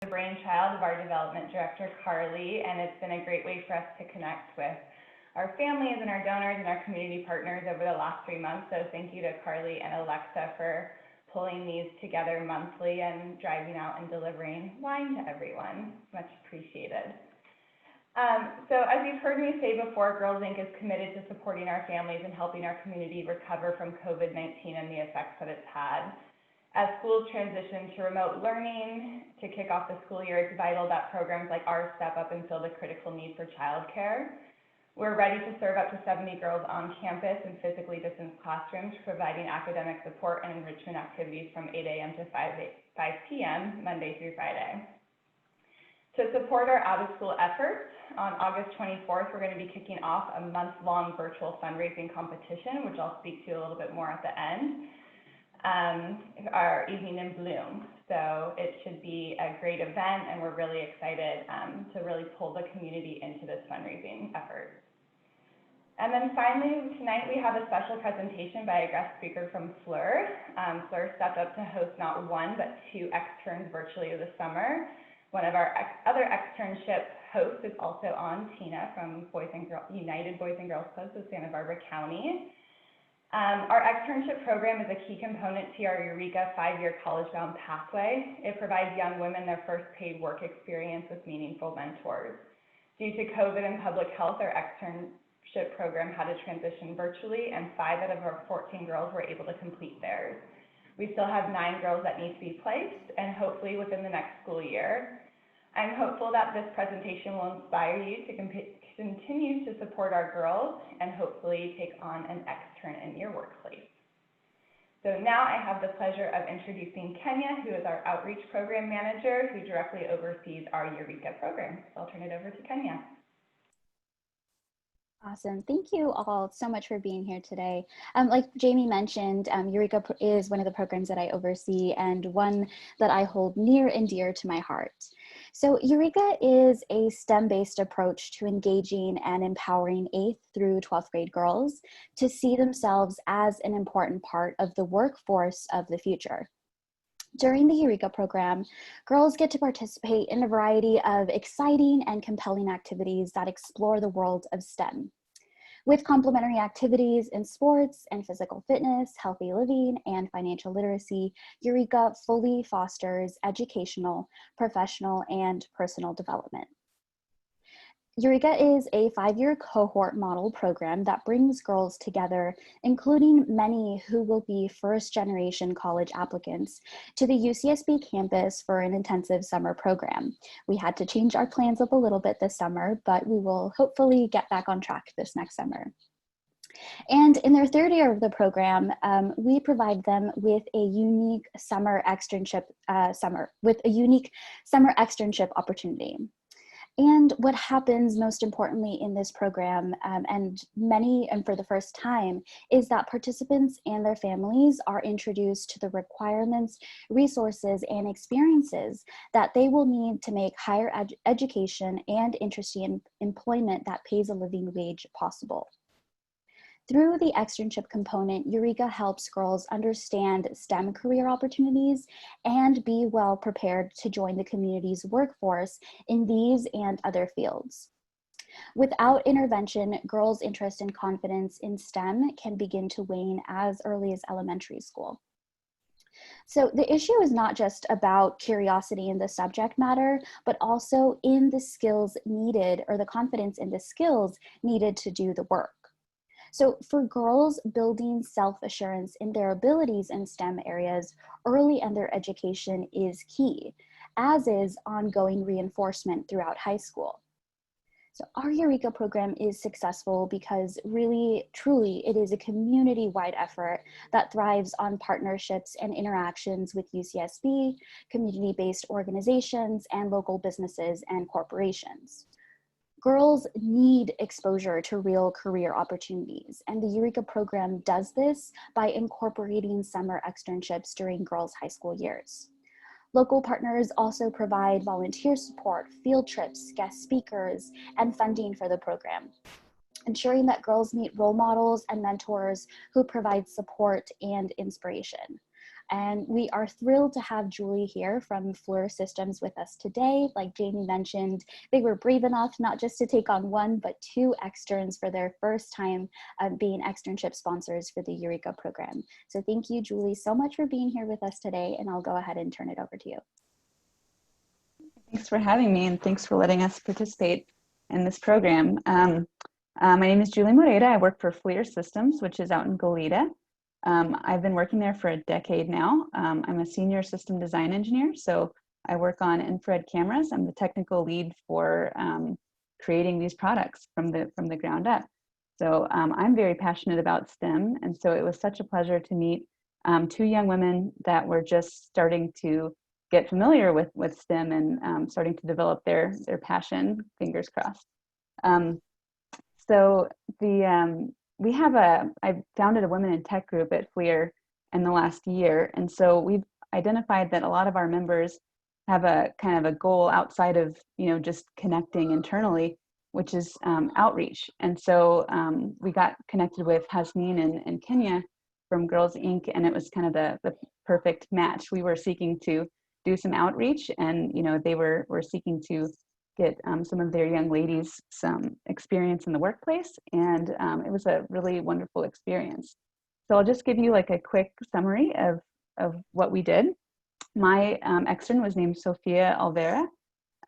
the brainchild of our development director, Carly, and it's been a great way for us to connect with our families and our donors and our community partners over the last 3 months. So thank you to Carly and Alexa for pulling these together monthly and driving out and delivering wine to everyone. Much appreciated. So as you've heard me say before, Girls Inc. is committed to supporting our families and helping our community recover from COVID-19 and the effects that it's had. As schools transition to remote learning to kick off the school year, it's vital that programs like ours step up and fill the critical need for childcare. We're ready to serve up to 70 girls on campus in physically distanced classrooms, providing academic support and enrichment activities from 8 a.m. to 5 p.m. Monday through Friday. To support our out-of-school efforts, on August 24th, we're going to be kicking off a month-long virtual fundraising competition, which I'll speak to a little bit more at the end, our Evening in Bloom. So it should be a great event, and we're really excited to really pull the community into this fundraising effort. And then finally, tonight we have a special presentation by a guest speaker from Fleur. Fleur stepped up to host not one, but 2 externs virtually this summer. One of our other externship hosts is also on, Tina from United Boys and Girls Clubs of Santa Barbara County. Our externship program is a key component to our Eureka 5-year college-bound pathway. It provides young women their first paid work experience with meaningful mentors. Due to COVID and public health, our externship program had to transition virtually, and 5 out of our 14 girls were able to complete theirs. We still have 9 girls that need to be placed, and hopefully within the next school year. I'm hopeful that this presentation will inspire you to continue to support our girls and hopefully take on an extern in your workplace. So now I have the pleasure of introducing Kenya, who is our Outreach Program Manager, who directly oversees our Eureka program. So I'll turn it over to Kenya. Awesome. Thank you all so much for being here today. Like Jamie mentioned, Eureka is one of the programs that I oversee and one that I hold near and dear to my heart. So Eureka is a STEM-based approach to engaging and empowering 8th through 12th grade girls to see themselves as an important part of the workforce of the future. During the Eureka program, girls get to participate in a variety of exciting and compelling activities that explore the world of STEM. With complementary activities in sports and physical fitness, healthy living, and financial literacy, Eureka fully fosters educational, professional, and personal development. Eureka is a 5-year cohort model program that brings girls together, including many who will be first-generation college applicants, to the UCSB campus for an intensive summer program. We had to change our plans up a little bit this summer, but we will hopefully get back on track this next summer. And in their 3rd year of the program, we provide them with a unique summer externship opportunity. And what happens most importantly in this program, and for the first time, is that participants and their families are introduced to the requirements, resources, and experiences that they will need to make higher education and interesting employment that pays a living wage possible. Through the externship component, Eureka helps girls understand STEM career opportunities and be well prepared to join the community's workforce in these and other fields. Without intervention, girls' interest and confidence in STEM can begin to wane as early as elementary school. So the issue is not just about curiosity in the subject matter, but also in the skills needed, or the confidence in the skills needed to do the work. So for girls, building self-assurance in their abilities in STEM areas early in their education is key, as is ongoing reinforcement throughout high school. So our Eureka program is successful because really, truly, it is a community-wide effort that thrives on partnerships and interactions with UCSB, community-based organizations, and local businesses and corporations. Girls need exposure to real career opportunities, and the Eureka program does this by incorporating summer externships during girls' high school years. Local partners also provide volunteer support, field trips, guest speakers, and funding for the program, ensuring that girls meet role models and mentors who provide support and inspiration. And we are thrilled to have Julie here from Fleur Systems with us today. Like Jamie mentioned, they were brave enough not just to take on one, but two externs for their first time being externship sponsors for the Eureka program. So thank you, Julie, so much for being here with us today, and I'll go ahead and turn it over to you. Thanks for having me, and thanks for letting us participate in this program. My name is Julie Moreta. I work for Fleur Systems, which is out in Goleta. I've been working there for a decade now. I'm a senior system design engineer, so I work on infrared cameras. I'm the technical lead for creating these products from the ground up. So I'm very passionate about STEM, and so it was such a pleasure to meet two young women that were just starting to get familiar with STEM and starting to develop their passion, fingers crossed. So I founded a Women in Tech group at Fleur in the last year. And so we've identified that a lot of our members have a kind of a goal outside of, just connecting internally, which is outreach. And so we got connected with Hasneen in Kenya from Girls Inc. And it was kind of the perfect match. We were seeking to do some outreach, and they were seeking to get some of their young ladies some experience in the workplace, and it was a really wonderful experience. So I'll just give you like a quick summary of what we did. My extern was named Sofia Alvera,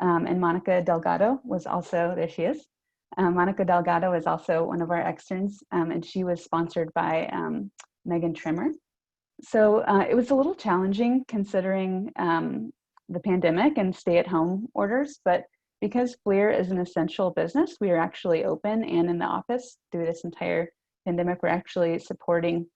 and Monica Delgado was also, there she is. Monica Delgado is also one of our externs, and she was sponsored by Megan Trimmer. So it was a little challenging considering the pandemic and stay-at-home orders, but because Fleur is an essential business, we are actually open and in the office through this entire pandemic. We're actually supporting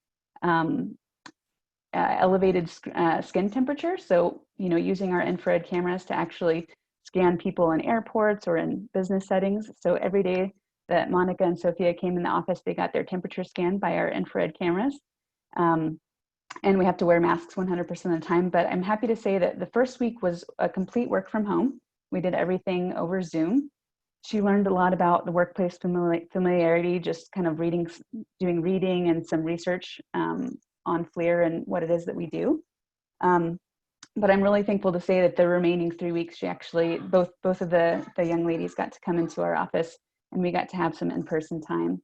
elevated skin temperature. So, using our infrared cameras to actually scan people in airports or in business settings. So every day that Monica and Sophia came in the office, they got their temperature scanned by our infrared cameras. And we have to wear masks 100% of the time. But I'm happy to say that the first week was a complete work from home. We did everything over Zoom. She learned a lot about the workplace familiarity, just kind of doing reading and some research on Fleur and what it is that we do. But I'm really thankful to say that the remaining 3 weeks, she actually, both of the young ladies got to come into our office, and we got to have some in-person time.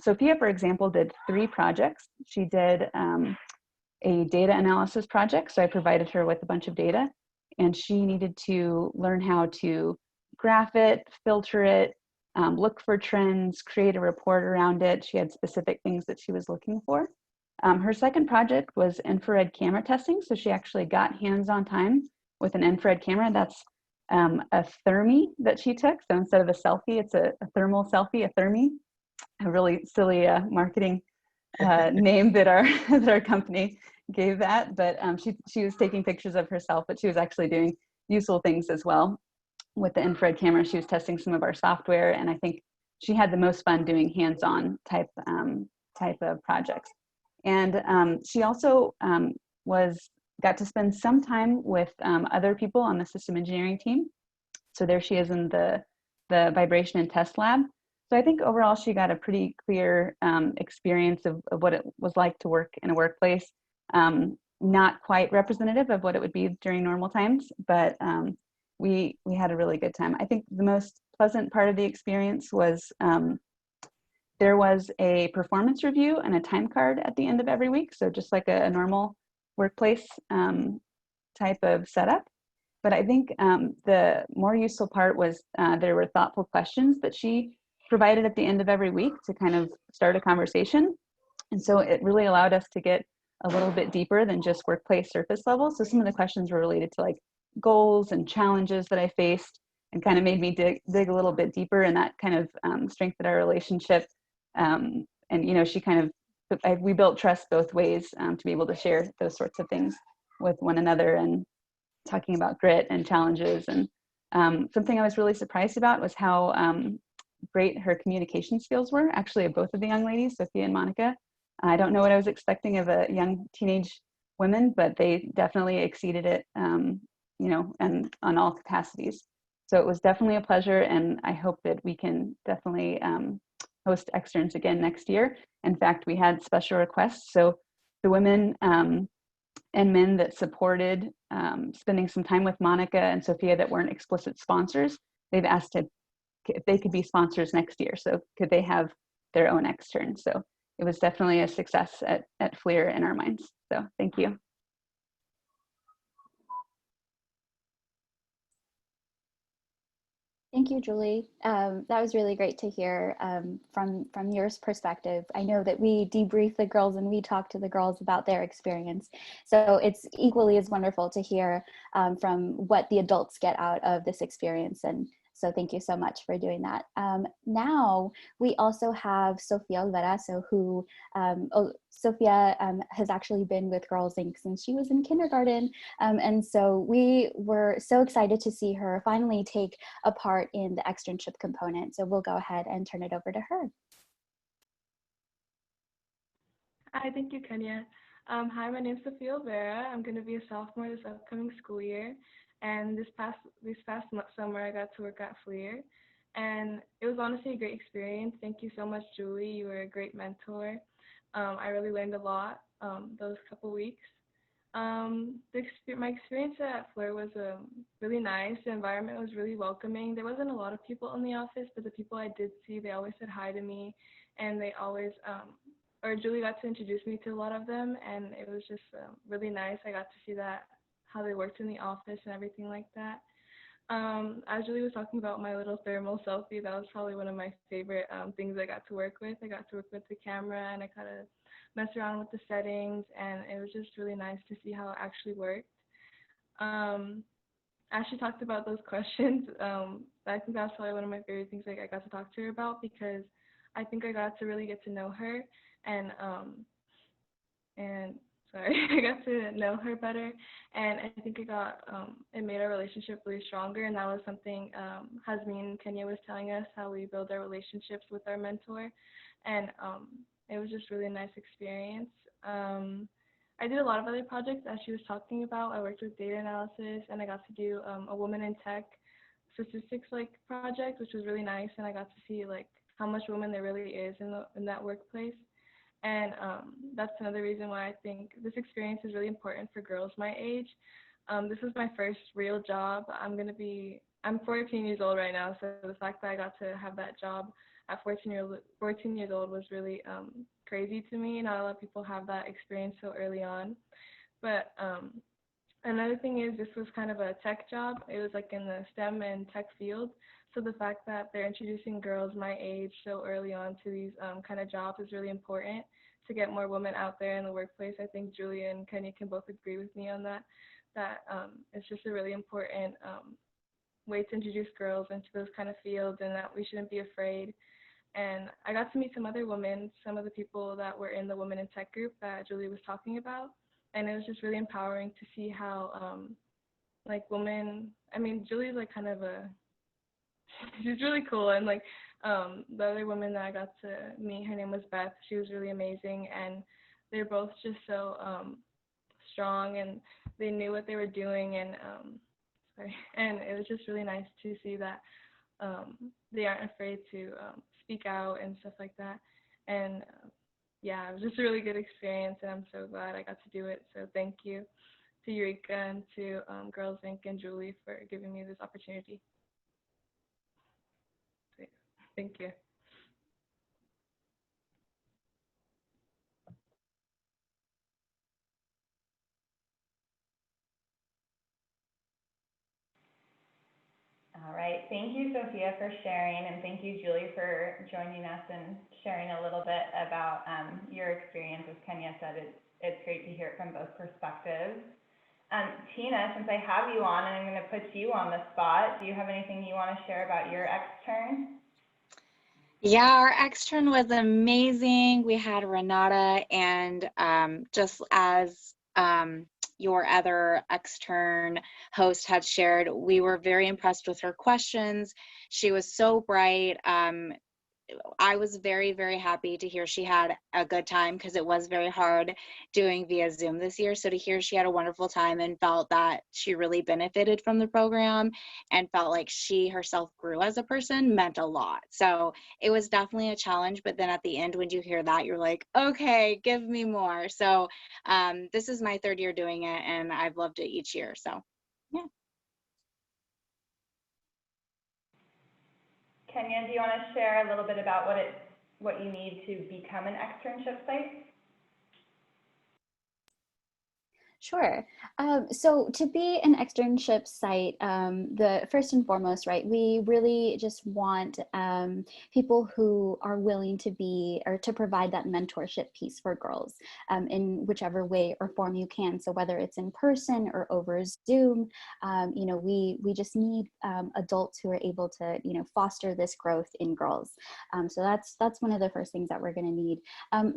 Sophia, for example, did 3 projects. She did a data analysis project. So I provided her with a bunch of data, and she needed to learn how to graph it, filter it, look for trends, create a report around it. She had specific things that she was looking for. Her second project was infrared camera testing. So she actually got hands-on time with an infrared camera. That's a thermi that she took. So instead of a selfie, it's a thermal selfie, a thermi. A really silly marketing name that our company gave that, but she was taking pictures of herself, but she was actually doing useful things as well with the infrared camera. She was testing some of our software, and I think she had the most fun doing hands-on type of projects. And she also got to spend some time with other people on the system engineering team. So there she is in the vibration and test lab. So I think overall she got a pretty clear experience of what it was like to work in a workplace. Not quite representative of what it would be during normal times, but we had a really good time. I think the most pleasant part of the experience was there was a performance review and a time card at the end of every week. So just like a normal workplace type of setup. But I think the more useful part was there were thoughtful questions that she provided at the end of every week to kind of start a conversation. And so it really allowed us to get a little bit deeper than just workplace surface level. So some of the questions were related to like goals and challenges that I faced, and kind of made me dig a little bit deeper, and that kind of strengthened our relationship. And she kind of, we built trust both ways to be able to share those sorts of things with one another, and talking about grit and challenges. And something I was really surprised about was how great her communication skills were, actually, of both of the young ladies, Sophia and Monica. I don't know what I was expecting of a young teenage women, but they definitely exceeded it, and on all capacities. So it was definitely a pleasure, and I hope that we can definitely host externs again next year. In fact, we had special requests. So the women and men that supported spending some time with Monica and Sophia that weren't explicit sponsors, they've asked if they could be sponsors next year. So could they have their own extern? So it was definitely a success at FLIR in our minds. So thank you. Thank you, Julie. That was really great to hear from your perspective. I know that we debrief the girls and we talk to the girls about their experience. So it's equally as wonderful to hear from what the adults get out of this experience. And so thank you so much for doing that. Now we also have Sofia Olvera, who Sophia has actually been with Girls Inc. since she was in kindergarten. And so we were so excited to see her finally take a part in the externship component. So we'll go ahead and turn it over to her. Hi, thank you, Kenya. Hi, my name is Sofia Olvera. I'm going to be a sophomore this upcoming school year. And this past summer, I got to work at FLIR. And it was honestly a great experience. Thank you so much, Julie. You were a great mentor. I really learned a lot those couple weeks. My experience at FLIR was really nice. The environment was really welcoming. There wasn't a lot of people in the office, but the people I did see, they always said hi to me, and they always, or Julie got to introduce me to a lot of them, and it was just really nice. I got to see how they worked in the office and everything like that. As Julie was talking about my little thermal selfie, that was probably one of my favorite things I got to work with. I got to work with the camera, and I kind of mess around with the settings, and it was just really nice to see how it actually worked. As she talked about those questions, I think that's probably one of my favorite things I got to talk to her about, because I think I got to really get to know her, and I got to know her better, and I think it made our relationship really stronger, and that was something Hasmin and Kenya was telling us, how we build our relationships with our mentor, and it was just really a nice experience. I did a lot of other projects, as she was talking about. I worked with data analysis, and I got to do a Women in Tech statistics project, which was really nice, and I got to see how much women there really is in that workplace. And that's another reason why I think this experience is really important for girls my age. This is my first real job. I'm 14 years old right now, so the fact that I got to have that job at 14 years old was really crazy to me. Not a lot of people have that experience so early on. But another thing is, this was kind of a tech job. It was in the STEM and tech field. So the fact that they're introducing girls my age so early on to these kind of jobs is really important to get more women out there in the workplace. I think Julia and Kenya can both agree with me on that it's just a really important way to introduce girls into those kind of fields, and that we shouldn't be afraid. And I got to meet some other women, some of the people that were in the Women in Tech group that Julie was talking about. And it was just really empowering to see how, women, Julie's kind of she's really cool. And the other woman that I got to meet, her name was Beth. She was really amazing. And they're both just so strong, and they knew what they were doing. And and it was just really nice to see that they aren't afraid to speak out and stuff like that. And yeah, it was just a really good experience, and I'm so glad I got to do it. So thank you to Eureka and to Girls Inc. and Julie for giving me this opportunity. Thank you. All right, thank you, Sophia, for sharing, and thank you, Julie, for joining us and sharing a little bit about your experience. As Kenya said, it's great to hear it from both perspectives. Tina, since I have you on, and I'm going to put you on the spot, do you have anything you want to share about your extern? Yeah, our extern was amazing. We had Renata, and just as your other extern host had shared, we were very impressed with her questions. She was so bright. I was very, very happy to hear she had a good time, because it was very hard doing via Zoom this year. So to hear she had a wonderful time and felt that she really benefited from the program and felt like she herself grew as a person meant a lot. So it was definitely a challenge. But then at the end, when you hear that, you're like, okay, give me more. So this is my 3rd year doing it, and I've loved it each year. So yeah. Kenya, do you want to share a little bit about what you need to become an externship site? Sure. So to be an externship site, the first and foremost, right, we really just want people who are willing to be or to provide that mentorship piece for girls in whichever way or form you can. So whether it's in person or over Zoom, you know, we just need adults who are able to, you know, foster this growth in girls. So that's one of the first things that we're going to need.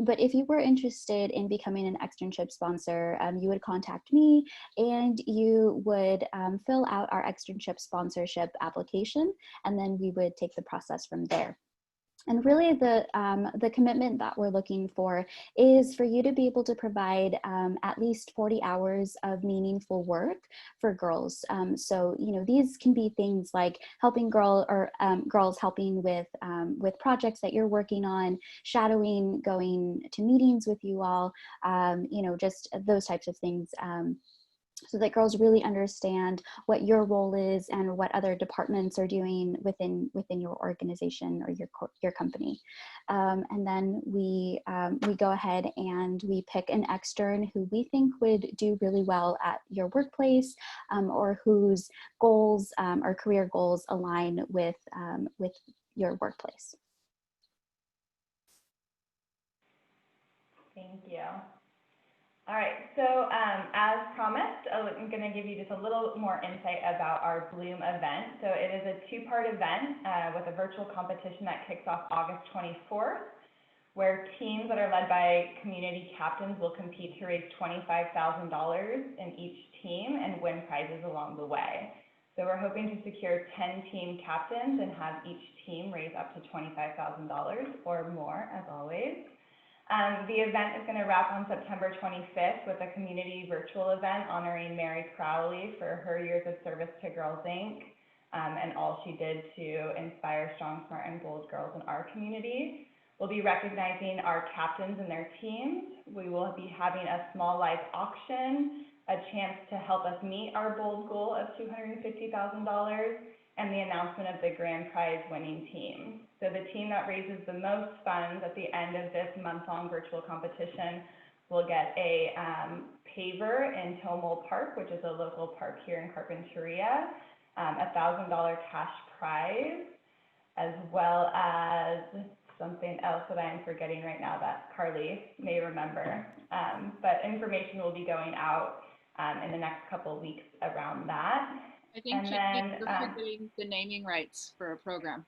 But if you were interested in becoming an externship sponsor, you would contact me and you would fill out our externship sponsorship application, and then we would take the process from there. And really the commitment that we're looking for is for you to be able to provide at least 40 hours of meaningful work for girls. So, you know, these can be things like helping girls helping with projects that you're working on, shadowing, going to meetings with you all, you know, just those types of things. So that girls really understand what your role is and what other departments are doing within your organization or your company. And then we go ahead and we pick an extern who we think would do really well at your workplace, or whose goals or career goals align with your workplace. Thank you. All right, so as promised, I'm going to give you just a little more insight about our Bloom event. So it is a 2-part event with a virtual competition that kicks off August 24th, where teams that are led by community captains will compete to raise $25,000 in each team and win prizes along the way. So we're hoping to secure 10 team captains and have each team raise up to $25,000 or more, as always. The event is going to wrap on September 25th with a community virtual event honoring Mary Crowley for her years of service to Girls Inc. And all she did to inspire strong, smart, and bold girls in our community. We'll be recognizing our captains and their teams. We will be having a small live auction, a chance to help us meet our bold goal of $250,000, and the announcement of the grand prize winning team. So the team that raises the most funds at the end of this month-long virtual competition will get a paver in Tomol Park, which is a local park here in Carpinteria, a $1,000 cash prize, as well as something else that I am forgetting right now that Carly may remember. But information will be going out in the next couple of weeks around that. I think you're forgetting the naming rights for a program.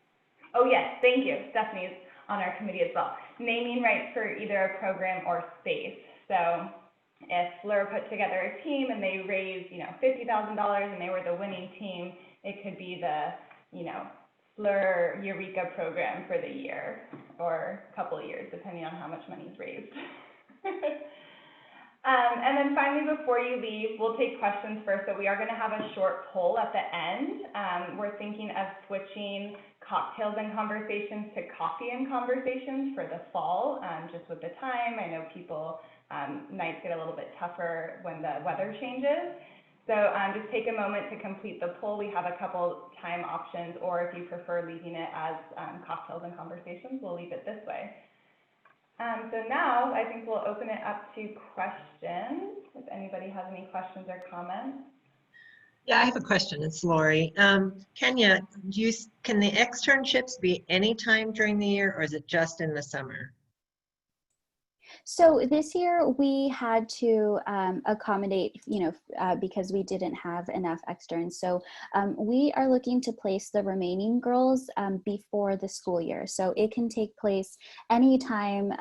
Oh yes, thank you. Stephanie's on our committee as well. Naming rights for either a program or space. So if Fleur put together a team and they raised, $50,000 and they were the winning team, it could be the, Fleur Eureka program for the year or a couple of years, depending on how much money is raised. And then finally, before you leave, we'll take questions first. So we are going to have a short poll at the end. We're thinking of switching cocktails and conversations to coffee and conversations for the fall, just with the time. I know nights get a little bit tougher when the weather changes. So just take a moment to complete the poll. We have a couple time options, or if you prefer leaving it as cocktails and conversations, we'll leave it this way. So now I think we'll open it up to questions, if anybody has any questions or comments. Yeah, I have a question. It's Lori. Kenya, can the externships be any time during the year, or is it just in the summer? So this year we had to accommodate, because we didn't have enough externs. So we are looking to place the remaining girls before the school year. So it can take place anytime,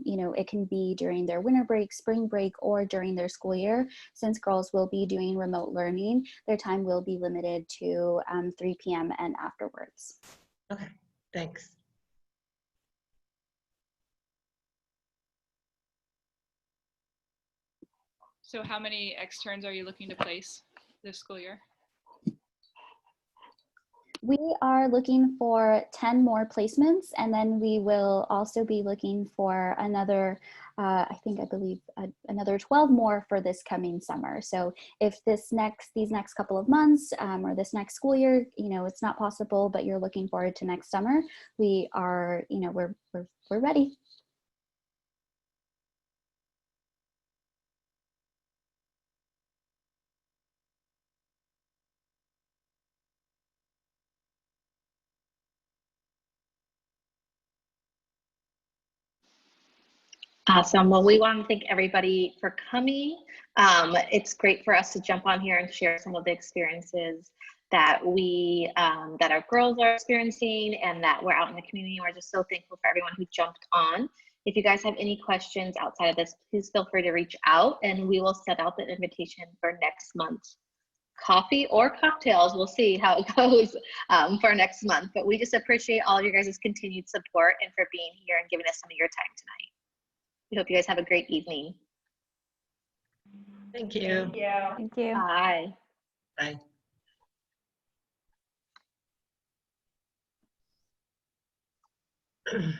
it can be during their winter break, spring break, or during their school year. Since girls will be doing remote learning, their time will be limited to 3 p.m. and afterwards. Okay, thanks. So how many externs are you looking to place this school year? We are looking for 10 more placements, and then we will also be looking for another, I believe another 12 more for this coming summer. So if these next couple of months or this next school year, it's not possible, but you're looking forward to next summer, we are, we're ready. Awesome. Well, we want to thank everybody for coming. It's great for us to jump on here and share some of the experiences that that our girls are experiencing and that we're out in the community. We're just so thankful for everyone who jumped on. If you guys have any questions outside of this, please feel free to reach out and we will set out the invitation for next month's coffee or cocktails. We'll see how it goes for next month. But we just appreciate all of your guys' continued support and for being here and giving us some of your time tonight. We hope you guys have a great evening. Thank you. Thank you. Thank you. Bye. Bye.